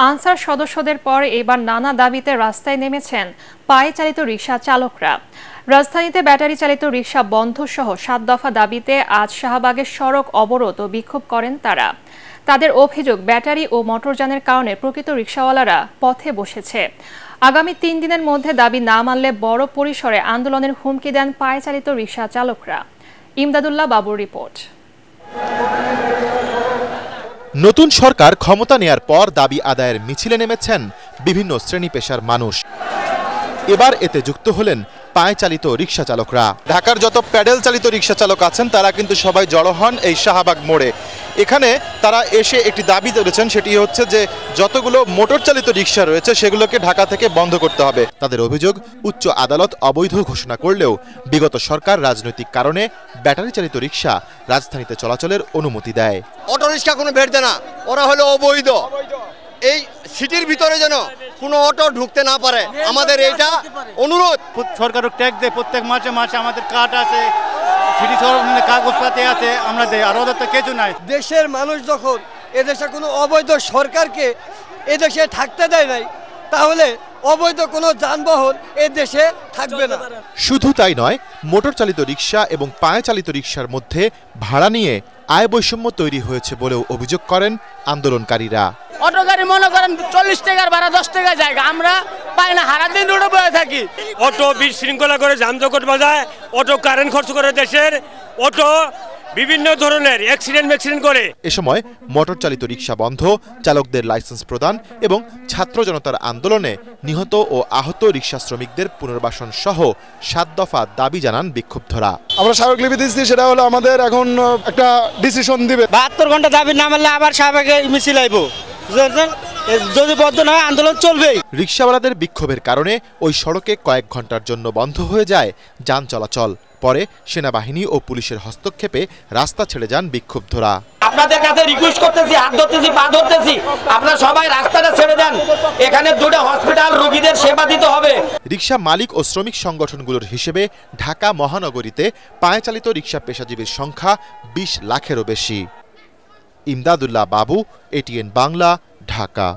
Answer সদস্যদের পর এবার নানা দাবিতে রাস্তায় নেমেছেন পায়ে চালিত রিকশা চালকরা। রাজধানীতে ব্যাটারি চালিত রিকশা বন্ধ সহ ৭ দফা দাবিতে আজ শাহবাগের সড়ক অবরোধ ও বিক্ষোভ করেন তারা। তাদের অভিযোগ, ব্যাটারি ও মোটরযানের কারণে প্রকৃত রিকশাওয়ালারা পথে বসেছে। আগামী ৩ দিনের মধ্যে দাবি না মানলে বড় পরিসরে আন্দোলনের হুমকি দেন পায়ে চালিত রিকশা চালকরা। ইমদাদুল্লাহ বাবুর রিপোর্ট। নতুন সরকার ক্ষমতা নেয়ার পর দাবি আদায়ের মিছিলে নেমেছেন বিভিন্ন শ্রেণী পেশার মানুষ। এবার এতে যুক্ত হলেন পায়ে চালিত রিকশা চালকরা। ঢাকার যত প্যাডেল চালিত রিকশা চালক আছেন তারা কিন্তু সবাই জড়ো হন এই শাহবাগ মোড়ে। এখানে তারা এসে একটি দাবি তুলেছেন, সেটি হচ্ছে যে যতগুলো মোটর চালিত রিকশা রয়েছে সেগুলোকে ঢাকা থেকে বন্ধ করতে হবে। তাদের অভিযোগ, উচ্চ আদালত অবৈধ ঘোষণা করলেও বিগত সরকার রাজনৈতিক কারণে ব্যাটারি চালিত রিকশা রাজধানীতে চলাচলের অনুমতি দেয়। অটো রিকশা কোনো বের দেয় না, ওরা হলো অবৈধ। এই সিটির ভিতরে যেন কোনো অটো ঢুকতে না পারে, আমাদের এইটা অনুরোধ। সরকার ট্যাক্স দেয়, প্রত্যেক মাসে মাসে আমাদের কার্ড আছে, সিটি কাগজপাতি আছে, আমরা দেয়, আর ওদের তো কিছু নাই। দেশের মানুষ যখন এদেশে কোনো অবৈধ সরকারকে এদেশে থাকতে দেয় নাই, তাহলে অবৈধ কোনো যানবাহন এ দেশে থাকবে না। শুধু তাই নয়, মোটর চালিত রিকশা এবং পায়ে চালিত রিকশার মধ্যে ভাড়া নিয়ে আয় বৈষম্য তৈরি হয়েছে বলেও অভিযোগ করেন আন্দোলনকারীরা। অটো গাড়ি মনে করেন 40 টাকার ভাড়া 10 টাকা জায়গা আমরা পাই না, সারাদিন রোডে বসে থাকি। অটো বিশৃঙ্খলা করে যানজট বাজায়, অটো কারেন্ট খরচ করে দেশের, অটো বিভিন্ন ধরনের অ্যাক্সিডেন্ট করে। এ সময় মোটর চালিত রিকশা বন্ধ, চালকদের লাইসেন্স প্রদান এবং ছাত্র জনতার আন্দোলনে নিহত ও আহত রিকশা শ্রমিকদের পুনর্বাসন সহ ৭ দফা দাবি জানান বিক্ষুব্ধরা। আমরা স্মারকলিপি দিচ্ছি, সেটা হলো আমাদের এখন একটা ডিসিশন দিবে। 72 ঘন্টা দাবি না মানলে আবার শাহবাগে মিছিল আইব, যদি বদ্ধ না হয় আন্দোলন চলবেই। রিকশাওয়ালাদের বিক্ষোভের কারণে ওই সড়কে কয়েক ঘন্টার জন্য বন্ধ হয়ে যায় যান চলাচল। পরে সেনাবাহিনী ও পুলিশের হস্তক্ষেপে রাস্তা ছেড়ে যান বিক্ষুব্ধরা। আপনাদের কাছে রিকোয়েস্ট করতেছি, হাত ধরতেছি, পা ধরতেছি, আপনারা সবাই রাস্তাটা ছেড়ে দেন। এখানে 2টা হসপিটাল, রোগীদের সেবা দিতে হবে। রিকশা মালিক ও শ্রমিক সংগঠনগুলোর হিসেবে ঢাকা মহানগরীতে পায়ে চালিত রিকশা পেশাজীবীর সংখ্যা 20 লাখেরও বেশি। ইমদাদুল্লাহ বাবু, ATN বাংলা, ঢাকা।